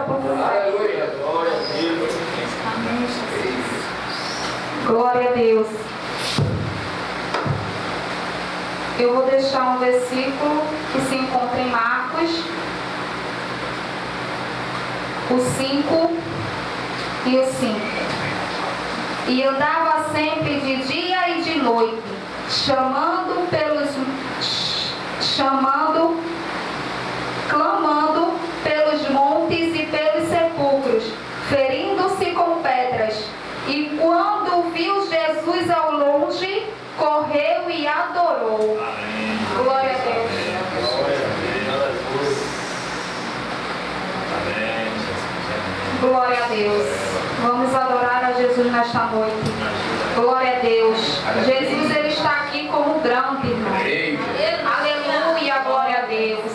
por fé. Aleluia. Glória a Deus. Amém, Jesus. Glória a Deus. Eu vou deixar um versículo que se encontra em Marcos, o 5 e o 5. E andava sempre de dia e de noite, clamando pelos montes e pelos sepulcros, ferindo-se com pedras. E quando viu Jesus ao longe, correu e adorou. Amém. Glória a Deus. Glória a Deus. Amém. Glória a Deus. Vamos adorar a Jesus nesta noite. Glória a Deus. Jesus, Ele está aqui como grande, irmão. Aleluia, glória a Deus.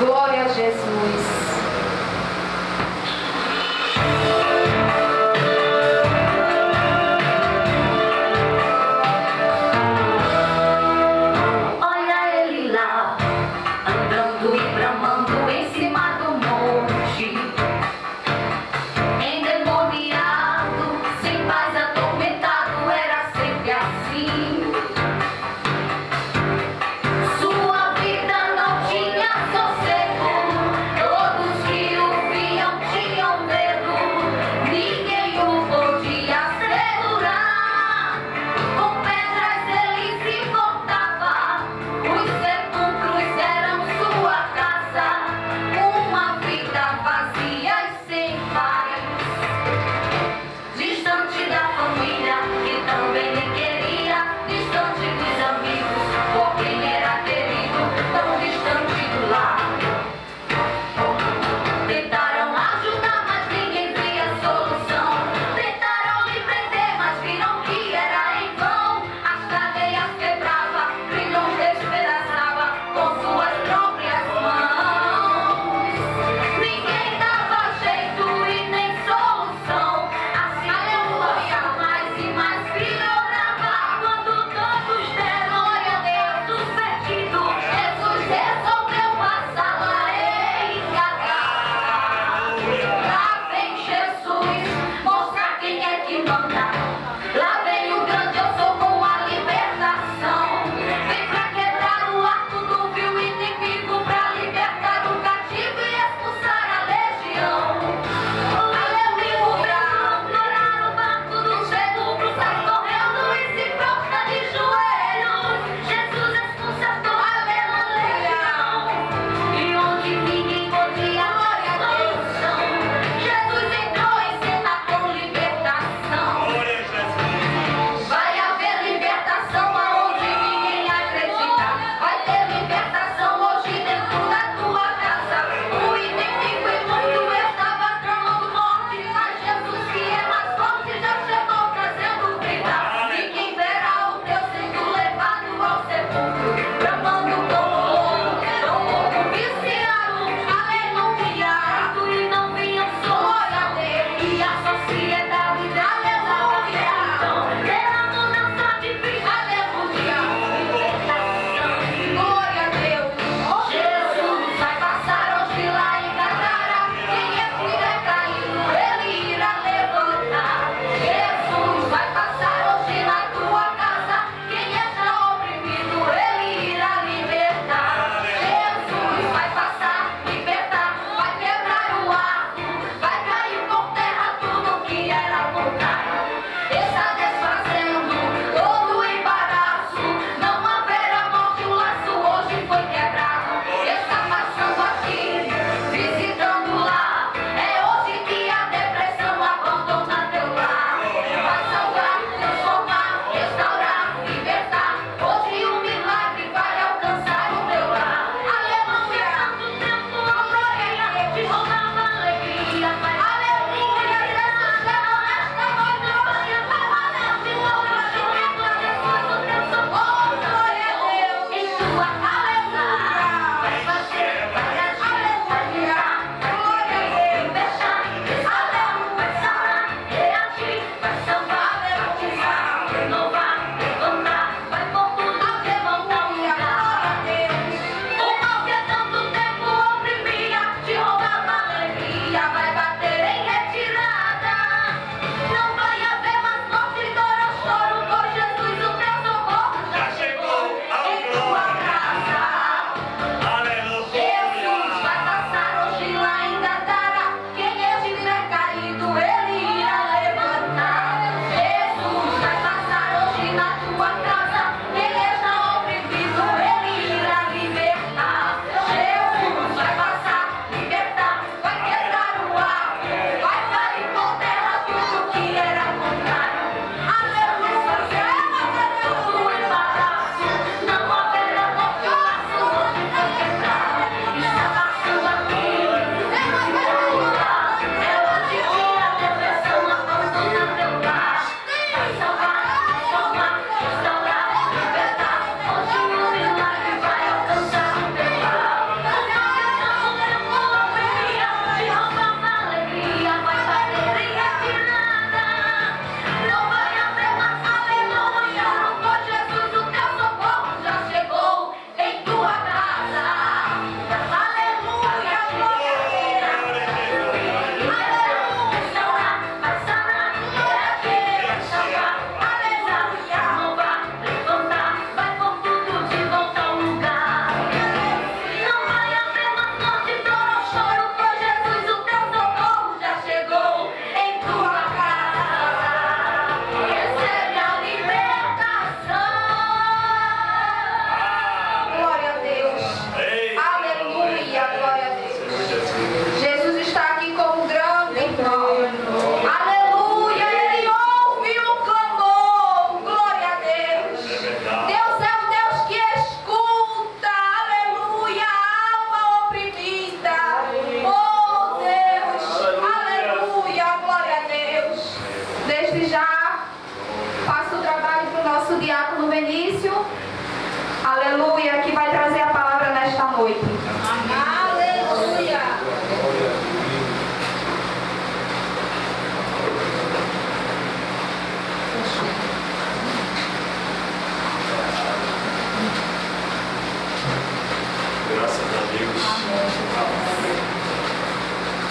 Glória a Jesus. Endemoniado, sem paz, atormentado, era sempre assim.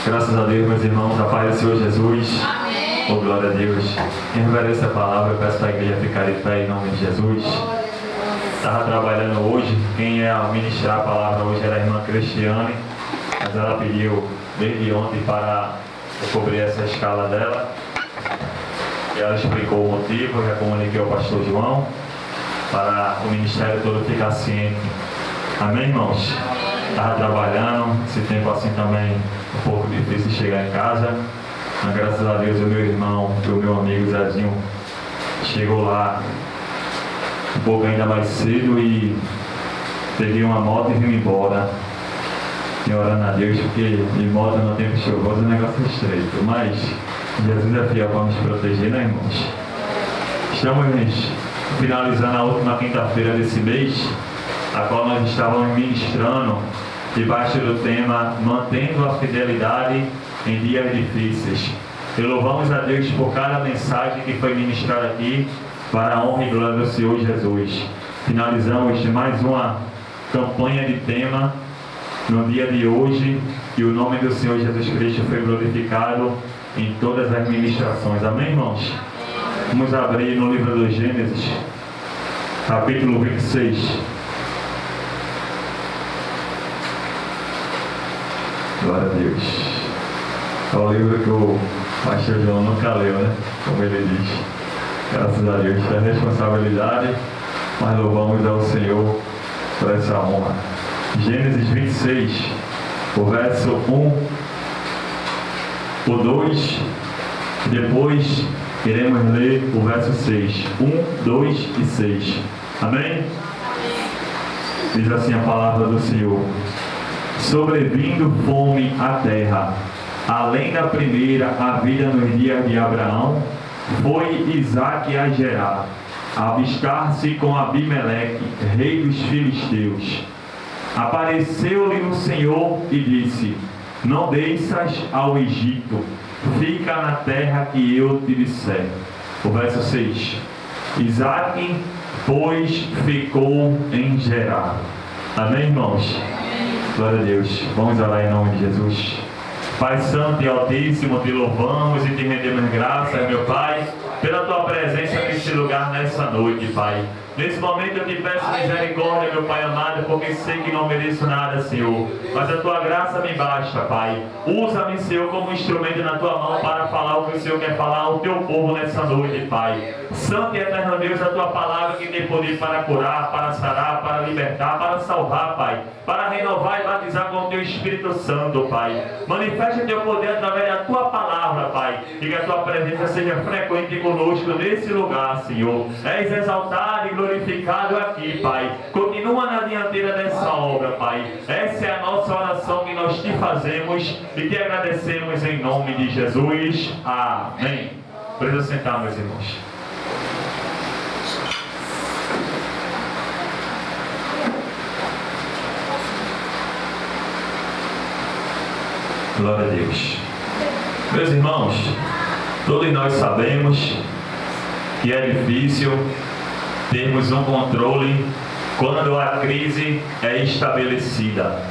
Graças a Deus, meus irmãos, a paz do Senhor Jesus. Amém. Oh, glória a Deus. Em reverência à palavra, eu peço para a igreja ficar de pé em nome de Jesus. Estava trabalhando hoje, quem ia ministrar a palavra hoje era a irmã Cristiane, mas ela pediu desde ontem para eu cobrir essa escala dela. E ela explicou o motivo, já comuniquei ao pastor João, para o ministério todo ficar ciente. Amém, irmãos? Estava trabalhando, esse tempo assim também um pouco difícil chegar em casa. Mas graças a Deus o meu irmão e o meu amigo Zezinho chegou lá um pouco ainda mais cedo e peguei uma moto e vim embora. E orando a Deus, porque de moto no tempo chuvoso o negócio é estreito. Mas Jesus é fiel para nos proteger, né, irmãos? Estamos finalizando a última quinta-feira desse mês, a qual nós estávamos ministrando debaixo do tema Mantendo a Fidelidade em Dias Difíceis. E louvamos a Deus por cada mensagem que foi ministrada aqui para a honra e glória do Senhor Jesus. Finalizamos mais uma campanha de tema no dia de hoje e o nome do Senhor Jesus Cristo foi glorificado em todas as ministrações. Amém, irmãos? Vamos abrir no livro do Gênesis, capítulo 26. Glória a Deus. É o livro que o pastor João nunca leu, né? Como ele diz. Graças a Deus. É responsabilidade, mas louvamos ao Senhor por essa honra. Gênesis 26, o verso 1, o 2, depois iremos ler o verso 6. 1, 2 e 6. Amém? Diz assim a palavra do Senhor: sobrevindo fome à terra, além da primeira havida nos dias de Abraão, foi Isaque a Gerar, a avistar-se com Abimeleque, rei dos filisteus. Apareceu-lhe o Senhor e disse: não desças ao Egito, fica na terra que eu te disser. O verso 6. Isaque, pois, ficou em Gerar. Amém, irmãos? Glória a Deus. Vamos orar em nome de Jesus. Pai Santo e Altíssimo, te louvamos e te rendemos graças, meu Pai, pela tua presença nesse lugar, nessa noite, Pai. Nesse momento eu te peço misericórdia, meu Pai amado, porque sei que não mereço nada, Senhor. Mas a tua graça me basta, Pai. Usa-me, Senhor, como instrumento na tua mão para falar o que o Senhor quer falar ao teu povo nessa noite, Pai. Santo e eterno Deus, a tua palavra que tem poder para curar, para sarar, para libertar, para salvar, Pai. Para renovar e batizar com o teu Espírito Santo, Pai. Manifesta o teu poder através da tua palavra, Pai. E que a tua presença seja frequente conosco nesse lugar, Senhor. És exaltado e glorificado aqui, Pai. Continua na dianteira dessa obra, Pai. Essa é a nossa oração que nós te fazemos e te agradecemos em nome de Jesus. Amém. Precisa sentar, meus irmãos. Glória a Deus. Meus irmãos, todos nós sabemos que é difícil termos um controle quando a crise é estabelecida.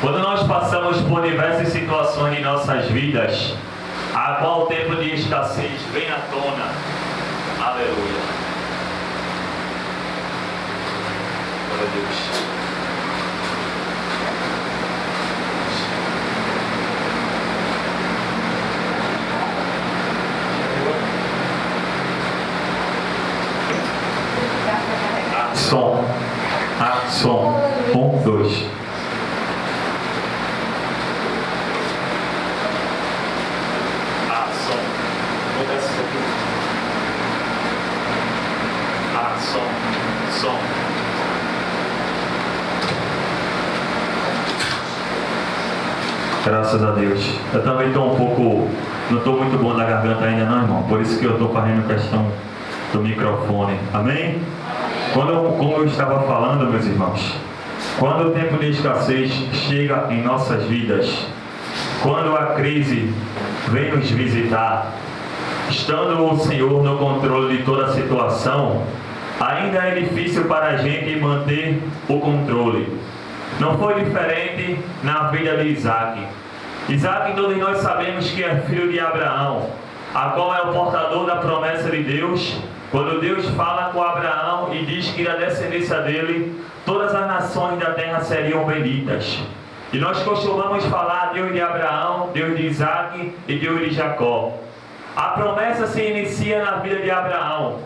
Quando nós passamos por diversas situações em nossas vidas, a qual o tempo de escassez vem à tona. Aleluia. Glória a Deus. Som. Som. 1, 2. Som. Som. Graças a Deus. Eu também estou um pouco... não estou muito bom na garganta ainda não, irmão. Por isso que eu estou fazendo questão do microfone. Amém? Como eu estava falando, meus irmãos, quando o tempo de escassez chega em nossas vidas, quando a crise vem nos visitar, estando o Senhor no controle de toda a situação, ainda é difícil para a gente manter o controle. Não foi diferente na vida de Isaque. Isaac, todos nós sabemos que é filho de Abraão, a qual é o portador da promessa de Deus. Quando Deus fala com Abraão e diz que da descendência dele, todas as nações da terra seriam benditas. E nós costumamos falar Deus de Abraão, Deus de Isaac e Deus de Jacó. A promessa se inicia na vida de Abraão.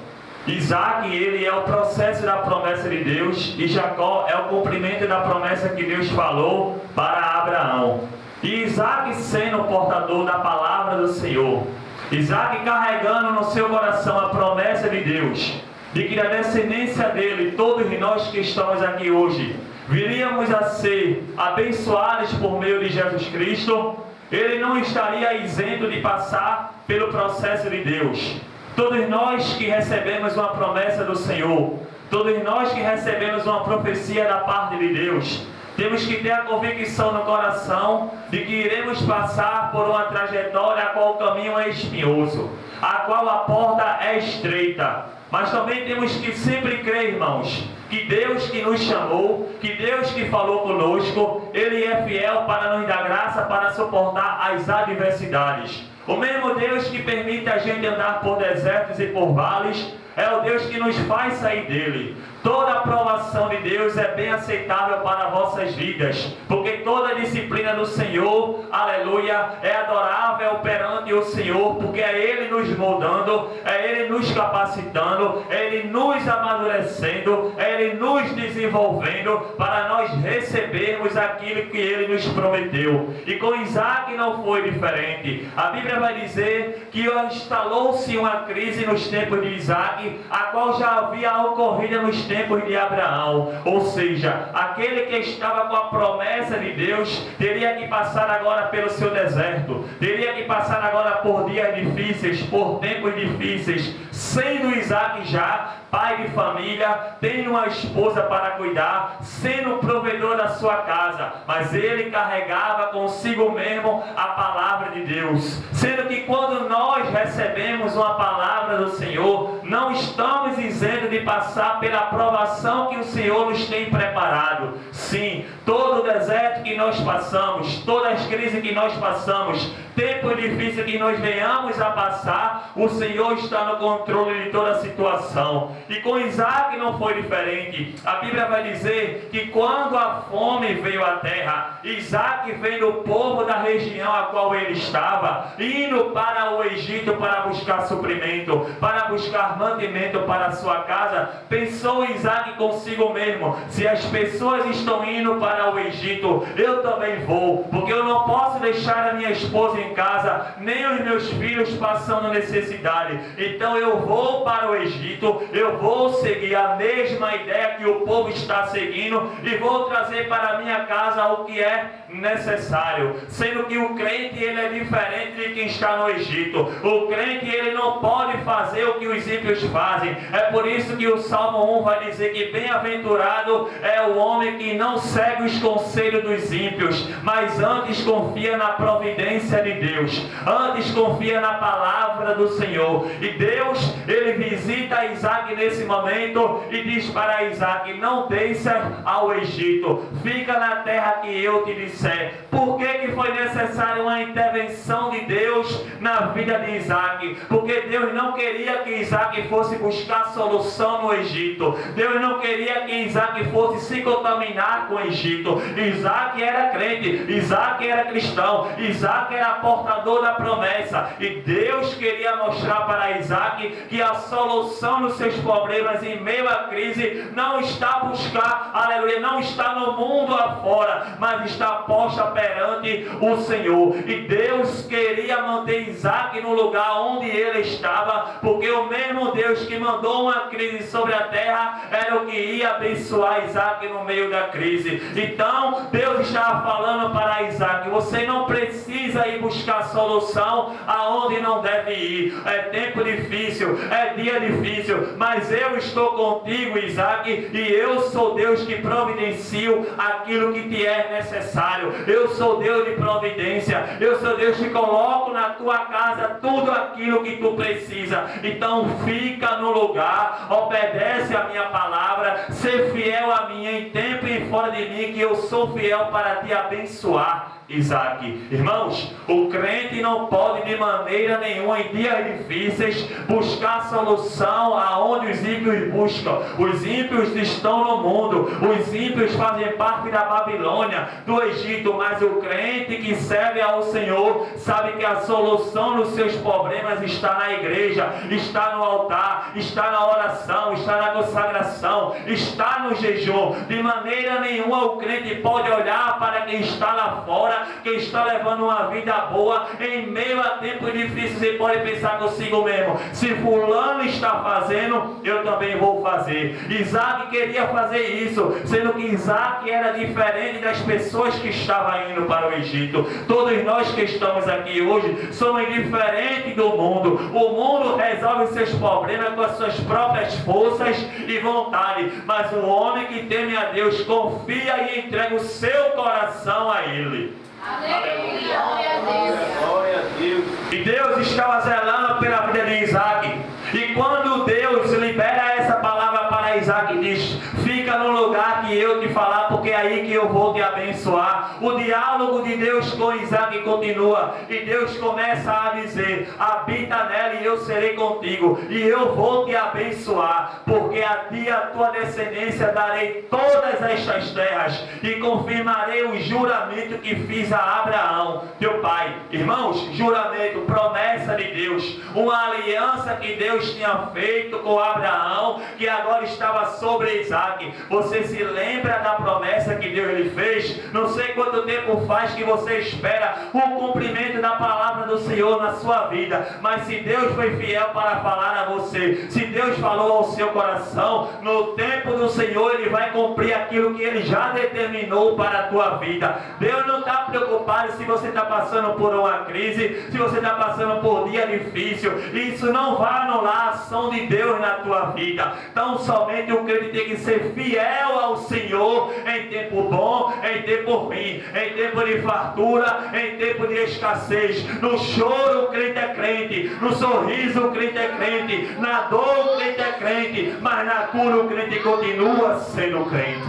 Isaac, ele é o processo da promessa de Deus, e Jacó é o cumprimento da promessa que Deus falou para Abraão. E Isaac sendo o portador da palavra do Senhor, Isaac carregando no seu coração a promessa de Deus, de que da descendência dele, todos nós que estamos aqui hoje, viríamos a ser abençoados por meio de Jesus Cristo. Ele não estaria isento de passar pelo processo de Deus. Todos nós que recebemos uma promessa do Senhor, todos nós que recebemos uma profecia da parte de Deus, temos que ter a convicção no coração de que iremos passar por uma trajetória a qual o caminho é espinhoso, a qual a porta é estreita. Mas também temos que sempre crer, irmãos, que Deus que nos chamou, que Deus que falou conosco, Ele é fiel para nos dar graça para suportar as adversidades. O mesmo Deus que permite a gente andar por desertos e por vales, é o Deus que nos faz sair dele. Toda a aprovação de Deus é bem aceitável para vossas vidas, porque toda a disciplina do Senhor, aleluia, é adorável perante o Senhor, porque é Ele nos moldando, é Ele nos capacitando, é Ele nos amadurecendo, é Ele nos desenvolvendo para nós recebermos aquilo que Ele nos prometeu. E com Isaac não foi diferente. A Bíblia vai dizer que instalou-se uma crise nos tempos de Isaac, a qual já havia ocorrido nos tempos de Abraão. Ou seja, aquele que estava com a promessa de Deus teria que passar agora pelo seu deserto, teria que passar agora por dias difíceis, por tempos difíceis, sendo Isaac já pai de família, tendo uma esposa para cuidar, sendo provedor da sua casa, mas ele carregava consigo mesmo a palavra de Deus. Sendo que quando nós recebemos uma palavra do Senhor, não estamos isentos de passar pela aprovação que o Senhor nos tem preparado. Sim, todo o deserto que nós passamos, todas as crises que nós passamos, tempo difícil que nós venhamos a passar, o Senhor está no controle de toda a situação. E com Isaac não foi diferente. A Bíblia vai dizer que quando a fome veio à terra, Isaac veio do povo da região a qual ele estava, indo para o Egito para buscar suprimento, para buscar mantimento para a sua casa. Pensou Isaac consigo mesmo: se as pessoas estão indo para o Egito, eu também vou, porque eu não posso deixar a minha esposa em casa, nem os meus filhos passando necessidade. Então eu vou para o Egito, eu vou seguir a mesma ideia que o povo está seguindo e vou trazer para a minha casa o que é necessário. Sendo que o crente, ele é diferente de quem está no Egito. O crente, ele não pode fazer o que os ímpios fazem. É por isso que o Salmo 1 vai dizer que bem-aventurado é o homem que não segue os conselhos dos ímpios, mas antes confia na providência de Deus, antes confia na palavra do Senhor. E Deus, ele visita Isaac nesse momento e diz para Isaac: não desça ao Egito, fica na terra que eu te disser. Por que foi necessária uma intervenção de Deus na vida de Isaac? Porque Deus não queria que Isaac fosse buscar solução no Egito. Deus não queria que Isaac fosse se contaminar com o Egito. Isaac era crente, Isaac era cristão, Isaac era portador da promessa. E Deus queria mostrar para Isaac que a solução dos seus problemas em meio à crise não está a buscar, aleluia, não está no mundo afora, mas está posta perante o Senhor. E Deus queria manter Isaac no lugar onde ele estava, porque o mesmo Deus que mandou uma crise sobre a terra era o que ia abençoar Isaac no meio da crise. Então Deus estava falando para Isaac: você não precisa ir buscar solução aonde não deve ir. É tempo difícil, é dia difícil, mas eu estou contigo, Isaac, e eu sou Deus que providencio aquilo que te é necessário. Eu sou Deus de providência, eu sou Deus que coloco na tua casa casa tudo aquilo que tu precisa. Então fica no lugar, obedece a minha palavra, ser fiel a mim em tempo e fora de mim, que eu sou fiel para te abençoar, Isaac. Irmãos, o crente não pode de maneira nenhuma em dias difíceis buscar solução aonde os ímpios buscam. Os ímpios estão no mundo, os ímpios fazem parte da Babilônia, do Egito, mas o crente que serve ao Senhor sabe que a solução dos seus problemas está na igreja, está no altar, está na oração, está na consagração, está no jejum. De maneira nenhuma o crente pode olhar para quem está lá fora, quem está levando uma vida boa em meio a tempos difíceis, e pode pensar consigo mesmo: se fulano está fazendo, eu também vou fazer. Isaac queria fazer isso, sendo que Isaac era diferente das pessoas que estavam indo para o Egito. Todos nós que estamos aqui hoje somos diferentes do mundo. O mundo resolve seus problemas com as suas próprias forças e vontade, mas o homem que teme a Deus confia e entrega o seu coração a Ele. Aleluia, glória a Deus. Glória a Deus. E Deus estava zelando pela vida de Isaac. E quando Deus libera essa palavra para Isaac, diz: fica no lugar que eu te falar, porque é aí que eu vou te abençoar. O diálogo de Deus com Isaac continua, e Deus começa a dizer: habita nela e eu serei contigo, e eu vou te abençoar, porque a ti e a tua descendência darei todas estas terras, e confirmarei o juramento que fiz a Abraão, teu pai. Irmãos, juramento, promessa de Deus, uma aliança que Deus tinha feito com Abraão, que agora estava sobre Isaac. Você se lembra da promessa que Deus lhe fez? Não sei quanto tempo faz que você espera o cumprimento da palavra do Senhor na sua vida, mas se Deus foi fiel para falar a você, se Deus falou ao seu coração, no tempo do Senhor Ele vai cumprir aquilo que Ele já determinou para a tua vida. Deus não está preocupado se você está passando por uma crise, se você está passando por dia difícil. Isso não vai anular a ação de Deus na tua vida. Tão somente o crente tem que ser fiel ao Senhor em tempo bom, em tempo ruim, em tempo de fartura, em tempo de escassez. No choro o crente é crente, no sorriso o crente é crente, na dor o crente é crente, mas na cura o crente continua sendo crente.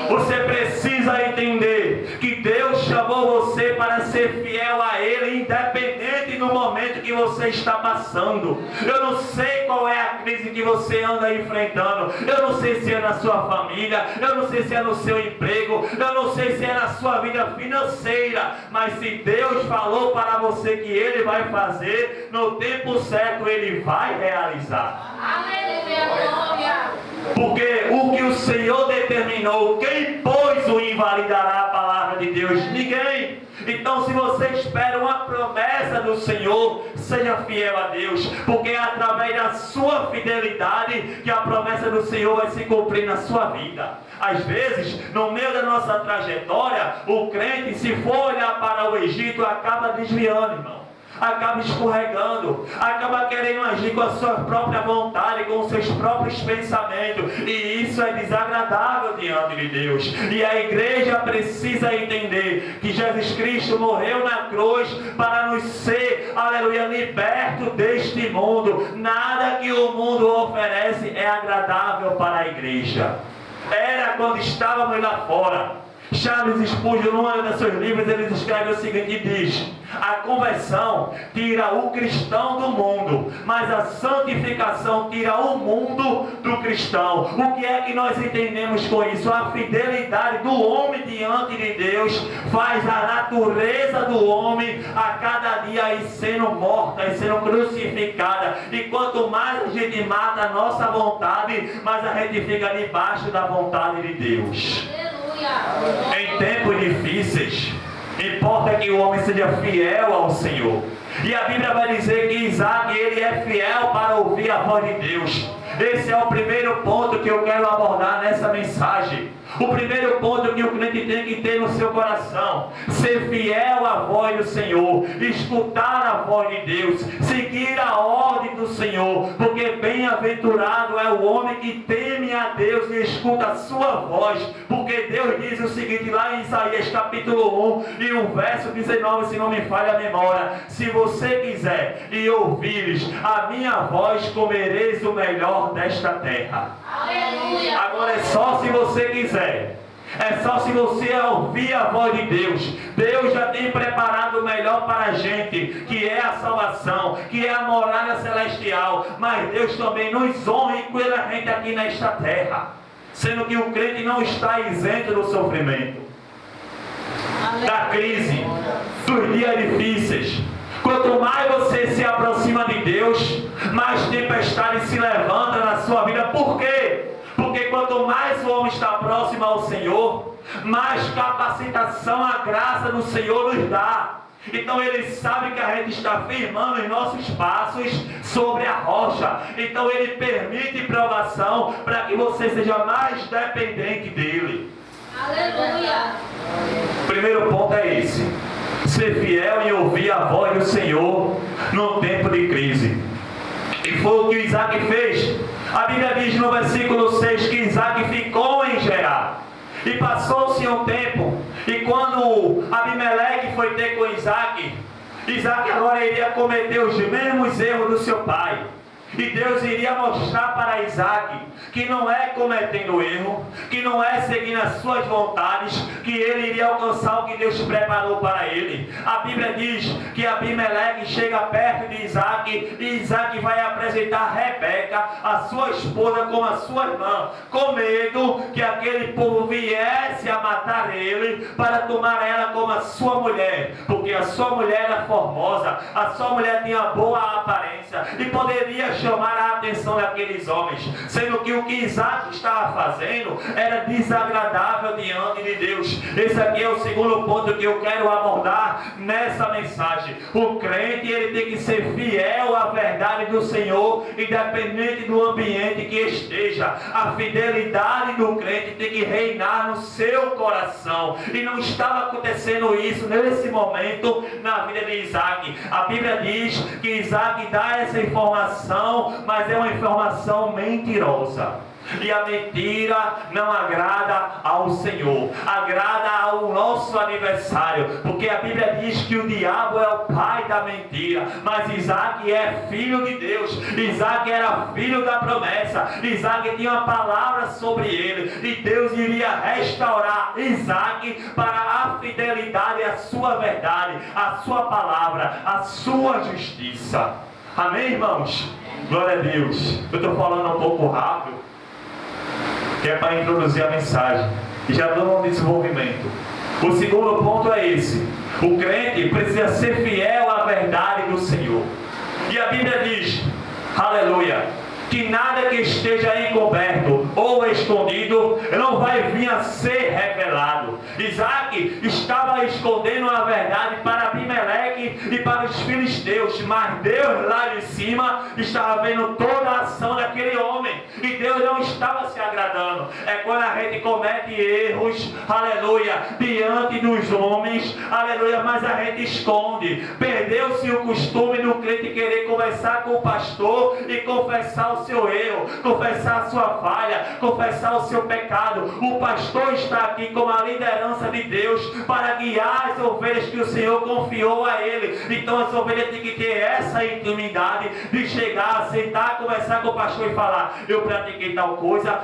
Você precisa entender que Deus chamou você para ser fiel a Ele, independente do momento que você está passando. Eu não sei qual é a crise que você anda enfrentando, eu não sei se é na sua família, eu não sei se é no seu emprego, eu não sei se é na sua vida financeira, mas se Deus falou para você que Ele vai fazer, no tempo certo Ele vai realizar. Aleluia, glória. Porque o que o Senhor determinou, quem pois o invalidará a palavra de Deus? Ninguém. Então, se você espera uma promessa do Senhor, seja fiel a Deus, porque é através da sua fidelidade que a promessa do Senhor vai se cumprir na sua vida. Às vezes, no meio da nossa trajetória, o crente, se for olhar para o Egito, acaba desviando, irmão. Acaba escorregando, acaba querendo agir com a sua própria vontade, com os seus próprios pensamentos, e isso é desagradável diante de Deus. E a igreja precisa entender que Jesus Cristo morreu na cruz para nos ser, aleluia, liberto deste mundo. Nada que o mundo oferece é agradável para a igreja. Era quando estávamos lá fora. Charles Spurgeon, num dos seus livros, ele escreve o seguinte, e diz: a conversão tira o cristão do mundo, mas a santificação tira o mundo do cristão. O que é que nós entendemos com isso? A fidelidade do homem diante de Deus faz a natureza do homem a cada dia ir sendo morta, ir sendo crucificada. E quanto mais a gente mata a nossa vontade, mais a gente fica debaixo da vontade de Deus. Em tempos difíceis, importa que o homem seja fiel ao Senhor. E a Bíblia vai dizer que Isaac, ele é fiel para ouvir a voz de Deus. Esse é o primeiro ponto que eu quero abordar nessa mensagem. O primeiro ponto que o crente tem que ter no seu coração: ser fiel à voz do Senhor, escutar a voz de Deus, seguir a ordem do Senhor, porque bem-aventurado é o homem que teme a Deus e escuta a sua voz, porque Deus diz o seguinte lá em Isaías capítulo 1 e o verso 19, se não me falha a memória: se você quiser e ouvires a minha voz, comereis o melhor desta terra. Aleluia. Agora é só se você quiser. É só se você ouvir a voz de Deus. Deus já tem preparado o melhor para a gente, que é a salvação, que é a morada celestial. Mas Deus também nos honra e cuida da gente aqui nesta terra, sendo que o crente não está isento do sofrimento, da crise, dos dias difíceis. Quanto mais você se aproxima de Deus, mais tempestade se levanta na sua vida. Por quê? Porque quanto mais o homem está próximo ao Senhor, mais capacitação a graça do Senhor nos dá. Então ele sabe que a gente está firmando os nossos passos sobre a rocha. Então ele permite provação para que você seja mais dependente dele. Aleluia. O primeiro ponto é esse: ser fiel e ouvir a voz do Senhor no tempo de crise. E foi o que Isaac fez. A Bíblia diz no versículo 6 que Isaac ficou em Gerar. E passou-se um tempo, e quando Abimeleque foi ter com Isaac, Isaac agora iria cometer os mesmos erros do seu pai. E Deus iria mostrar para Isaac que não é cometendo erro, que não é seguindo as suas vontades, que ele iria alcançar o que Deus preparou para ele. A Bíblia diz que Abimeleque chega perto de Isaac e Isaac vai apresentar Rebeca, a sua esposa, como a sua irmã, com medo que aquele povo viesse a matar ele para tomar ela como a sua mulher, porque a sua mulher era formosa, a sua mulher tinha boa aparência e poderia chamar a atenção daqueles homens, sendo que o que Isaac estava fazendo era desagradável diante de Deus. Esse aqui é o segundo ponto que eu quero abordar nessa mensagem. O crente, ele tem que ser fiel à verdade do Senhor, independente do ambiente que esteja. A fidelidade do crente tem que reinar no seu coração, e não estava acontecendo isso nesse momento na vida de Isaac. A Bíblia diz que Isaac dá essa informação, mas é uma informação mentirosa. E a mentira não agrada ao Senhor, agrada ao nosso aniversário, porque a Bíblia diz que o diabo é o pai da mentira, mas Isaac é filho de Deus. Isaac era filho da promessa, Isaac tinha uma palavra sobre ele, e Deus iria restaurar Isaac para a fidelidade à sua verdade, à sua palavra, à sua justiça. Amém, irmãos? Glória a Deus. Eu estou falando um pouco rápido, que é para introduzir a mensagem, e já estou no desenvolvimento. O segundo ponto é esse: o crente precisa ser fiel à verdade do Senhor. E a Bíblia diz, aleluia, que nada que esteja encoberto ou escondido não vai vir a ser revelado. Isaac estava escondendo a verdade para Abimeleque e para os filisteus, mas Deus lá de cima estava vendo toda a ação daquele homem, e Deus não estava se agradando. É quando a gente comete erros, aleluia, diante dos homens, aleluia, mas a gente esconde. Perdeu-se o costume do crente querer conversar com o pastor e confessar o seu erro, confessar a sua falha, confessar o seu pecado. O pastor está aqui como a liderança de Deus para guiar as ovelhas que o Senhor confiou a ele. Então as ovelhas têm que ter essa intimidade de chegar, sentar, conversar com o pastor e falar: eu pratiquei tal coisa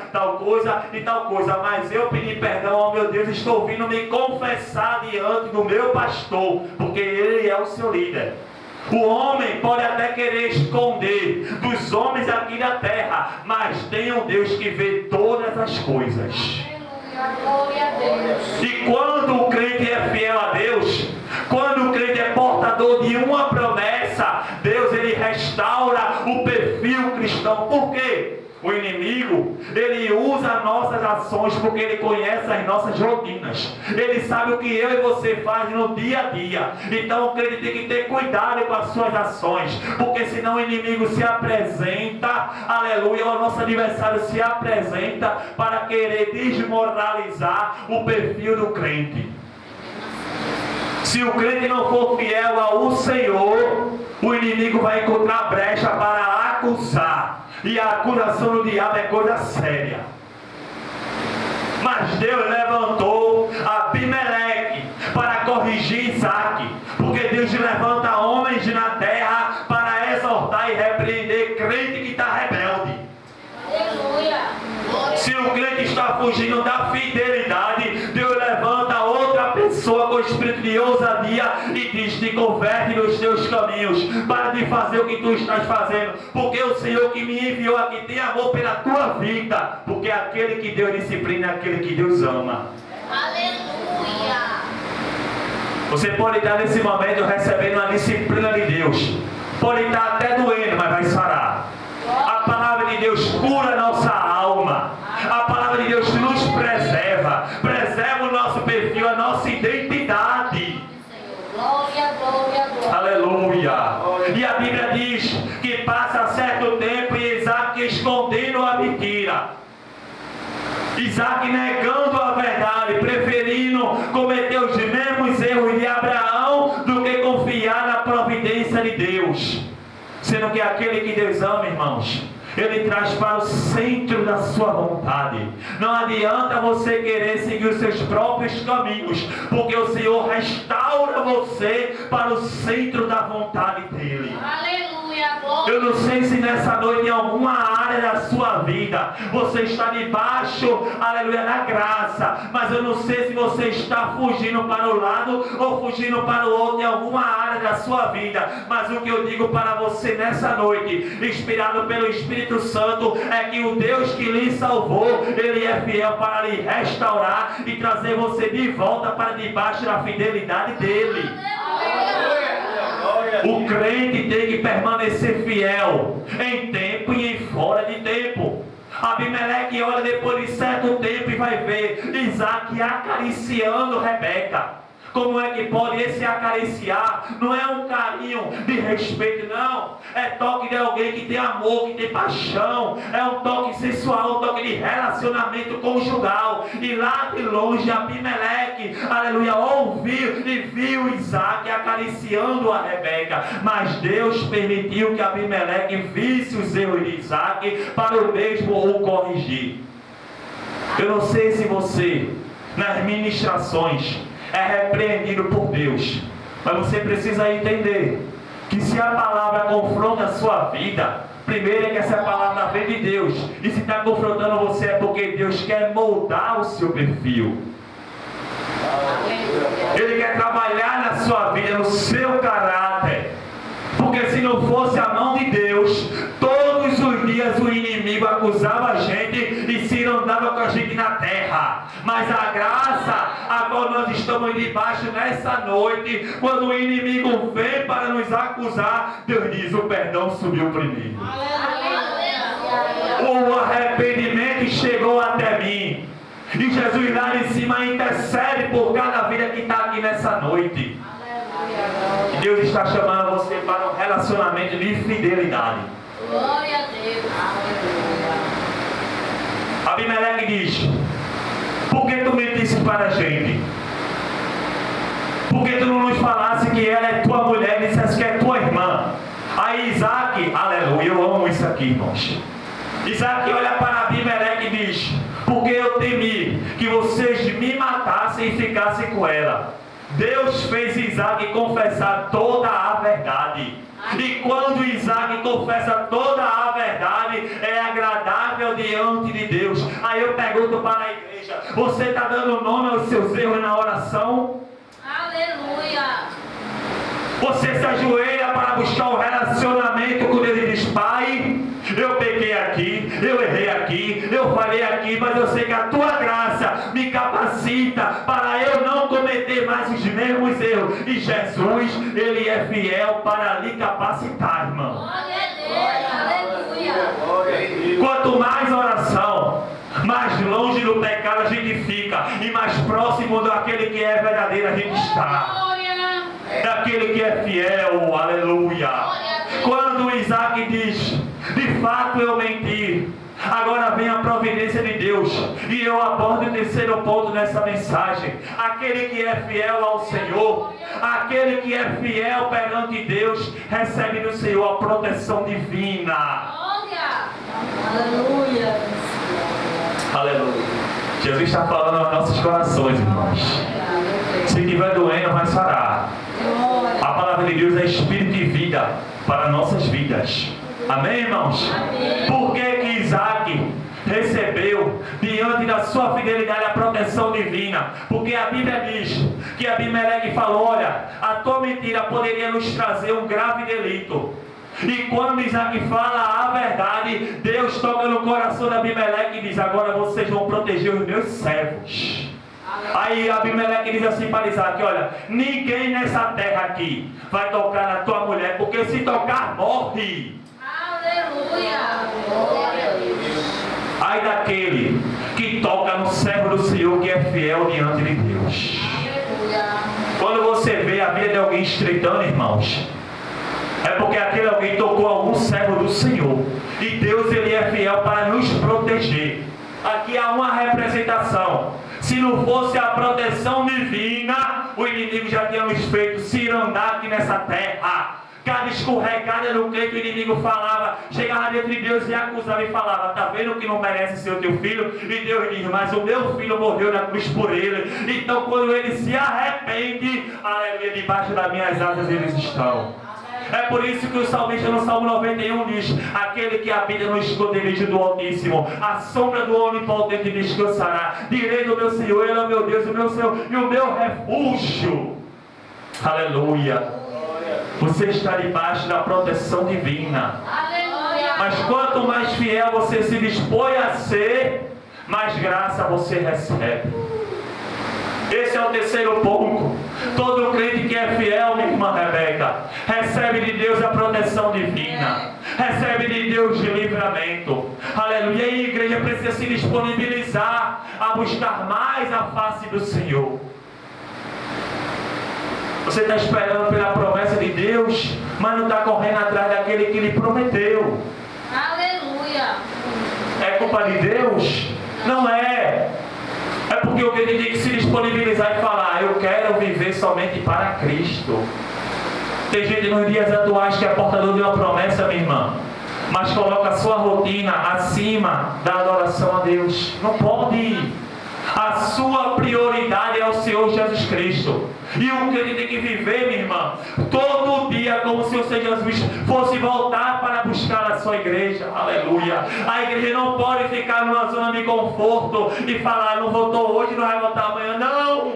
e tal coisa, mas eu pedi perdão ao meu Deus, estou vindo me confessar diante do meu pastor, porque ele é o seu líder. O homem pode até querer esconder dos homens aqui da terra, mas tem um Deus que vê todas as coisas. Glória a Deus. E quando o crente é fiel a Deus, quando o crente é portador de uma promessa, Deus ele restaura o perfil cristão. Por quê? O inimigo, ele usa nossas ações porque ele conhece as nossas rotinas. Ele sabe o que eu e você fazem no dia a dia. Então o crente tem que ter cuidado com as suas ações, porque senão o inimigo se apresenta, aleluia, o nosso adversário se apresenta para querer desmoralizar o perfil do crente. Se o crente não for fiel ao Senhor, o inimigo vai encontrar brecha para acusar. E a acusação do diabo é coisa séria. Mas Deus levantou Abimeleque para corrigir Isaque, porque Deus levanta homens na terra para exortar e repreender crente que está rebelde. Aleluia. Se o crente está fugindo da fidelidade, Deus levanta outra pessoa com espírito de ousadia e diz: te converte nos teus caminhos, para de fazer o que tu estás fazendo, porque o Senhor que me enviou aqui tem amor pela tua vida, porque aquele que Deus disciplina é aquele que Deus ama. Aleluia. Você pode estar nesse momento recebendo a disciplina de Deus, pode estar até doendo, mas vai sarar. A palavra de Deus cura a nossa alma. A palavra de Deus nos preserva o nosso perfil, a nossa identidade. Glória, glória, glória. Aleluia. E a Bíblia diz que passa certo tempo e Isaque escondendo a mentira. Isaque negando a verdade, preferindo cometer os mesmos erros de Abraão do que confiar na providência de Deus. Sendo que aquele que Deus ama, irmãos, Ele traz para o centro da sua vontade. Não adianta você querer seguir os seus próprios caminhos, porque o Senhor restaura você para o centro da vontade dEle. Aleluia, glória. Eu não sei se nessa noite, em alguma área da sua vida, você está debaixo, aleluia, da graça, mas eu não sei se você está fugindo para o lado ou fugindo para o outro em alguma área da sua vida. Mas o que eu digo para você nessa noite, inspirado pelo Espírito Santo, é que o Deus que lhe salvou, Ele é fiel para lhe restaurar e trazer você de volta para debaixo da fidelidade dEle. O crente tem que permanecer fiel em tempo e em fora de tempo. Abimeleque olha depois de certo tempo e vai ver Isaque acariciando Rebeca. Como é que pode esse acariciar? Não é um carinho de respeito, não. É toque de alguém que tem amor, que tem paixão. É um toque sensual, um toque de relacionamento conjugal. E lá de longe Abimeleque, aleluia, ouviu e viu Isaque acariciando a Rebeca. Mas Deus permitiu que Abimeleque visse os erros de Isaque para o mesmo o corrigir. Eu não sei se você, nas ministrações, é repreendido por Deus, mas você precisa entender que se a palavra confronta a sua vida, primeiro é que essa palavra vem de Deus, e se está confrontando você é porque Deus quer moldar o seu perfil. Ele quer trabalhar na sua vida, no seu caráter, porque se não fosse a mão de Deus, todos os dias o inimigo acusava a gente e se não dava com a gente na terra. Mas a graça, agora nós estamos debaixo nessa noite, quando o inimigo vem para nos acusar, Deus diz: o perdão subiu primeiro. O arrependimento chegou até mim. E Jesus lá em cima intercede por cada vida que está aqui nessa noite. E Deus está chamando você para um relacionamento de fidelidade. Glória a Deus. Abimeleque diz: por que tu mentiste para a gente? Por que tu não nos falasse que ela é tua mulher e dissesse que é tua irmã? Aí Isaque, aleluia, eu amo isso aqui, irmãos. Isaque olha para Abimeleque e diz: porque eu temi que vocês me matassem e ficassem com ela. Deus fez Isaque confessar toda a verdade. E quando Isaque confessa toda a verdade, é agradável diante de Deus. Aí eu pergunto para a igreja: você está dando nome aos seus erros na oração? Aleluia. Você se ajoelha para buscar um relacionamento com Deus e diz: Pai, eu pequei aqui, eu errei aqui, eu falhei aqui, mas eu sei que a tua graça me capacita para eu não cometer mais os mesmos erros. E Jesus, Ele é fiel para lhe capacitar, irmão. Glória a Deus. Aleluia. Glória a Deus. Quanto mais oração, mais longe do pecado a gente fica e mais próximo daquele que é verdadeiro a gente está. Glória. Daquele que é fiel, aleluia. Quando Isaac diz, de fato eu menti, agora vem a providência de Deus, e eu abordo o terceiro ponto nessa mensagem. Aquele que é fiel ao Senhor, aquele que é fiel perante Deus, recebe do Senhor a proteção divina. Glória. Aleluia. Aleluia. Jesus está falando aos nossos corações, irmãos. Se estiver doendo, vai sarar. A palavra de Deus é espírito e vida para nossas vidas. Amém, irmãos? Por que que Isaac recebeu diante da sua fidelidade a proteção divina? Porque a Bíblia diz que Abimeleque falou: olha, a tua mentira poderia nos trazer um grave delito. E quando Isaac fala a verdade, Deus toca no coração de Abimeleque e diz: agora vocês vão proteger os meus servos. Aí Abimeleque diz assim para Isaac: olha, ninguém nessa terra aqui vai tocar na tua mulher, porque se tocar, morre. Aleluia. Glória a Deus. Ai daquele que toca no servo do Senhor, que é fiel diante de Deus. Aleluia. Quando você vê a vida de alguém estreitando, irmãos, é porque aquele alguém tocou algum servo do Senhor. E Deus, ele é fiel para nos proteger. Aqui há uma representação. Se não fosse a proteção divina, o inimigo já tinha nos feito cirandar aqui nessa terra. Cada escorregada no crente, o inimigo falava, chegava dentro de Deus e acusava e falava: tá vendo que não merece ser o teu filho? E Deus diz: mas o meu filho morreu na cruz por ele. Então quando ele se arrepende, aleluia, debaixo das minhas asas eles estão. É por isso que o salmista no Salmo 91 diz: aquele que habita no esconderijo do Altíssimo, a sombra do Onipotente descansará. Direi do meu Senhor: ele é o meu Deus, o meu Senhor e o meu refúgio. Aleluia. Você está debaixo da proteção divina. Aleluia. Mas quanto mais fiel você se dispõe a ser, mais graça você recebe. Esse é o terceiro ponto. Todo crente que é fiel, minha irmã Rebeca, recebe de Deus a proteção divina, recebe de Deus de livramento. Aleluia. E a igreja precisa se disponibilizar a buscar mais a face do Senhor. Você está esperando pela promessa de Deus, mas não está correndo atrás daquele que lhe prometeu. Aleluia. É culpa de Deus? Não é. É porque o que ele tem que se disponibilizar e falar: eu quero viver somente para Cristo. Tem gente nos dias atuais que é portador de uma promessa, minha irmã, mas coloca a sua rotina acima da adoração a Deus. Não pode. A sua prioridade é o Senhor Jesus Cristo. E o que ele tem que viver, minha irmã, todo dia, como se o Senhor Jesus fosse voltar para buscar a sua igreja. Aleluia. A igreja não pode ficar numa zona de conforto e falar: não voltou hoje, não vai voltar amanhã. Não.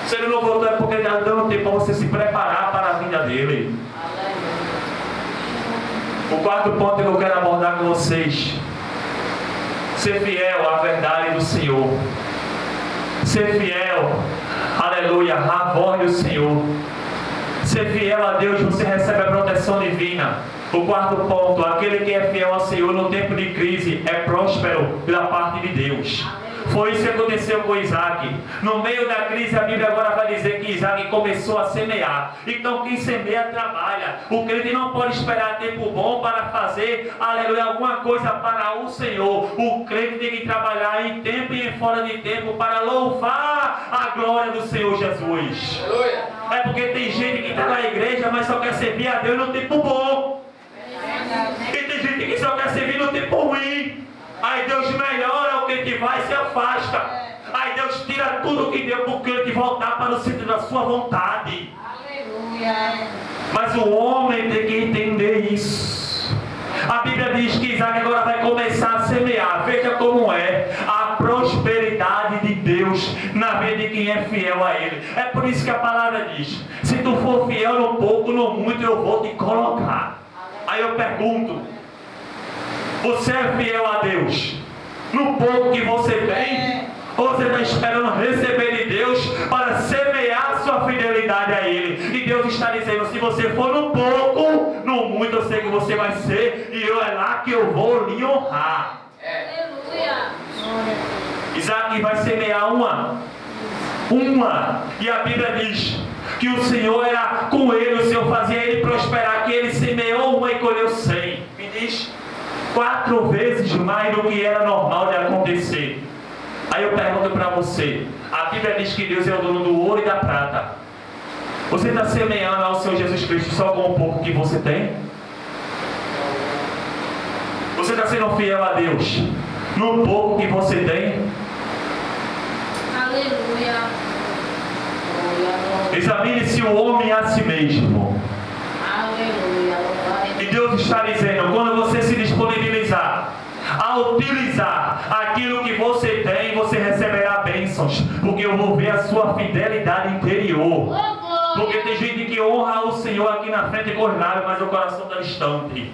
Se ele não voltou é porque ele está dando tempo para você se preparar para a vinda dele. O quarto ponto que eu quero abordar com vocês: ser fiel à verdade do Senhor. Ser fiel, aleluia, à voz do Senhor. Ser fiel a Deus, você recebe a proteção divina. O quarto ponto: aquele que é fiel ao Senhor no tempo de crise é próspero pela parte de Deus. Foi isso que aconteceu com Isaac. No meio da crise, a Bíblia agora vai dizer que Isaac começou a semear. Então quem semeia trabalha. O crente não pode esperar tempo bom para fazer, aleluia, alguma coisa para o Senhor. O crente tem que trabalhar em tempo e em fora de tempo para louvar a glória do Senhor Jesus. É porque tem gente que está na igreja, mas só quer servir a Deus no tempo bom. E tem gente que só quer servir no tempo ruim. Aí Deus melhora, o crente vai e se afasta. Aí Deus tira tudo que deu para o crente voltar para o centro da sua vontade. Aleluia. Mas o homem tem que entender isso. A Bíblia diz que Isaac agora vai começar a semear. Veja como é a prosperidade de Deus na vida de quem é fiel a Ele. É por isso que a palavra diz: se tu for fiel no pouco, no muito eu vou te colocar. Aí eu pergunto: você é fiel a Deus no pouco que você tem? Ou você está esperando receber de Deus para semear sua fidelidade a Ele? Deus está dizendo: se você for no pouco, no muito eu sei que você vai ser, e é lá que eu vou lhe honrar. Aleluia. Isaac vai semear uma, e a Bíblia diz que o Senhor era com ele, o Senhor fazia ele prosperar, que ele semeou uma e colheu 100. Me diz, 4 vezes mais do que era normal de acontecer. Aí eu pergunto para você, a Bíblia diz que Deus é o dono do ouro e da prata. Você está semeando ao Senhor Jesus Cristo só com o pouco que você tem? Você está sendo fiel a Deus no pouco que você tem? Aleluia. Examine-se o homem a si mesmo. Aleluia. E Deus está dizendo: quando você se disponibilizar a utilizar aquilo que você tem, você receberá bênçãos, porque eu vou ver a sua fidelidade interior. Porque tem gente que honra o Senhor aqui na frente com os lábios, mas o coração está distante.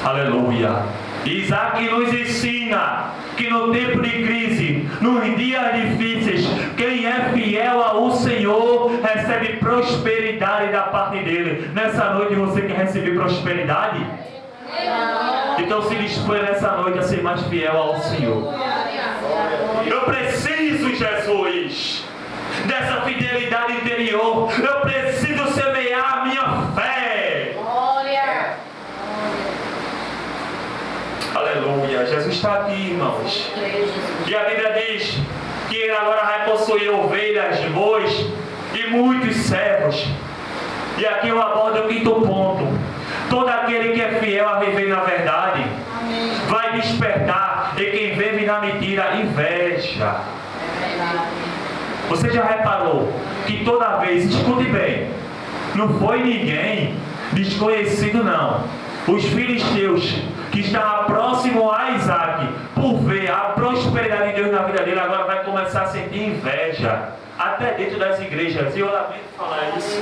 Aleluia. Isaac nos ensina que no tempo de crise, nos dias difíceis, quem é fiel ao Senhor recebe prosperidade da parte dele. Nessa noite você quer receber prosperidade? Então se dispõe nessa noite a ser mais fiel ao Senhor. Eu preciso, Jesus, dessa fidelidade interior. Eu preciso semear a minha fé. Glória. Aleluia. Jesus está aqui, irmãos. E a Bíblia diz que ele agora vai possuir ovelhas, bois e muitos servos. E aqui eu abordo o 5º ponto. Todo aquele que é fiel a viver na verdade vai despertar em quem vive na mentira inveja. Você já reparou que toda vez, escute bem, não foi ninguém desconhecido não. Os filisteus que estavam próximos a Isaac, por ver a prosperidade de Deus na vida dele, agora vai começar a sentir inveja. Até dentro das igrejas, e eu lamento falar isso.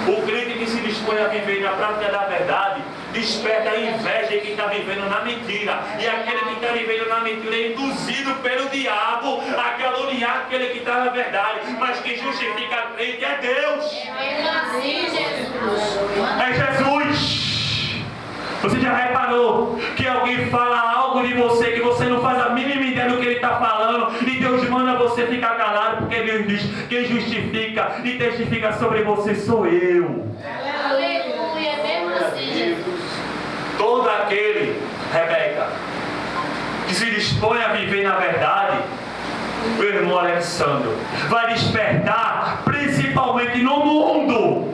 O crente que se dispõe a viver na prática da verdade desperta a inveja em quem está vivendo na mentira. E aquele que está vivendo na mentira é induzido pelo diabo a caluniar aquele que está na verdade. Mas quem justifica a crente é Deus. É Jesus. Você já reparou que alguém fala algo de você que você não faz a mínima ideia do que ele está falando, e Deus manda você ficar calado, porque Deus diz: quem justifica e testifica sobre você sou eu. Aleluia. Mesmo assim, Jesus. Todo aquele, Rebeca, que se dispõe a viver na verdade, o irmão Alexandre, vai despertar principalmente no mundo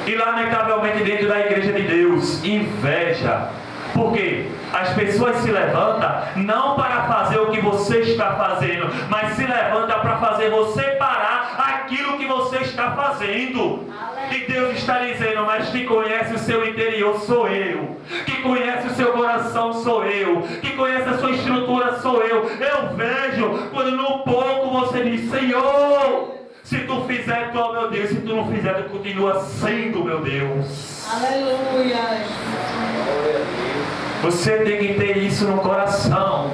e lamentavelmente dentro da igreja de Deus, inveja. Por quê? As pessoas se levantam não para fazer o que você está fazendo, mas se levantam para fazer você parar aquilo que você está fazendo. E Deus está dizendo: mas quem conhece o seu interior sou eu, que conhece o seu coração sou eu, que conhece a sua estrutura sou eu. Eu vejo quando no pouco você diz: Senhor, se tu fizer, tu é o meu Deus. Se tu não fizer, tu continua sendo meu Deus. Aleluia. Você tem que ter isso no coração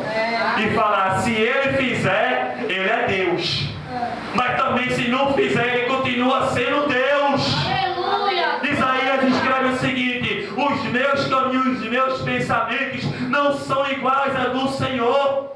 e falar: se ele fizer, ele é Deus. Mas também se não fizer, ele continua sendo Deus. Aleluia. Isaías escreve o seguinte: os meus caminhos, os meus pensamentos não são iguais a do Senhor.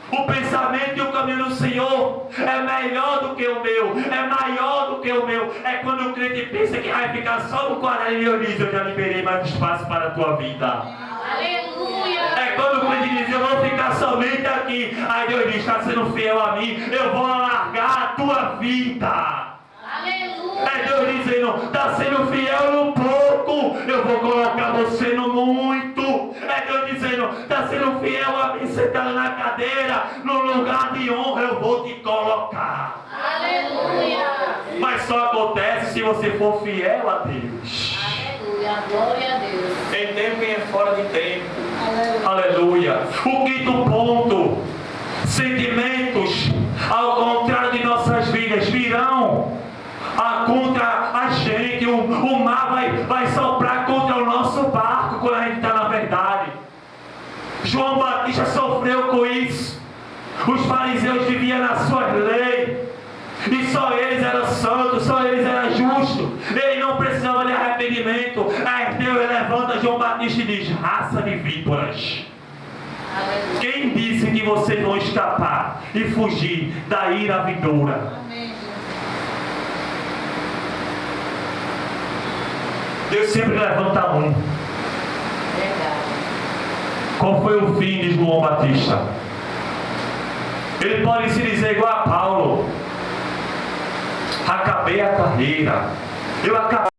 O pensamento e o caminho do Senhor é melhor do que o meu, é maior do que o meu. É quando o crente pensa que vai ficar só no quadrado e Deus diz: eu já liberei mais espaço para a tua vida. Aleluia. É quando o crente diz: eu vou ficar somente aqui. Aí Deus diz: está sendo fiel a mim, eu vou alargar a tua vida. Aleluia. É Deus dizendo: está sendo fiel no pouco, eu vou colocar você no muito. É Deus dizendo: está sendo fiel a mim, sentado na cadeira, no lugar de honra, eu vou te colocar. Aleluia. Mas só acontece se você for fiel a Deus. Aleluia. Glória a Deus. Em tempo e em fora de tempo. Aleluia. O 5º ponto: sentimentos, ao contrário de nossas vidas, virão contra a gente. O mar vai soprar contra o nosso barco quando a gente está na verdade. João Batista sofreu com isso. Os fariseus viviam nas suas leis, E só eles eram santos, só eles eram justos. Ele não precisava de arrependimento. Aí Deus levanta João Batista e diz: raça de víboras. Aleluia. Quem disse que vocês vão escapar e fugir da ira vindoura? Amém. Deus sempre levanta um. Verdade. Qual foi o fim de João Batista? Ele pode se dizer igual a Paulo: acabei a carreira, eu acabei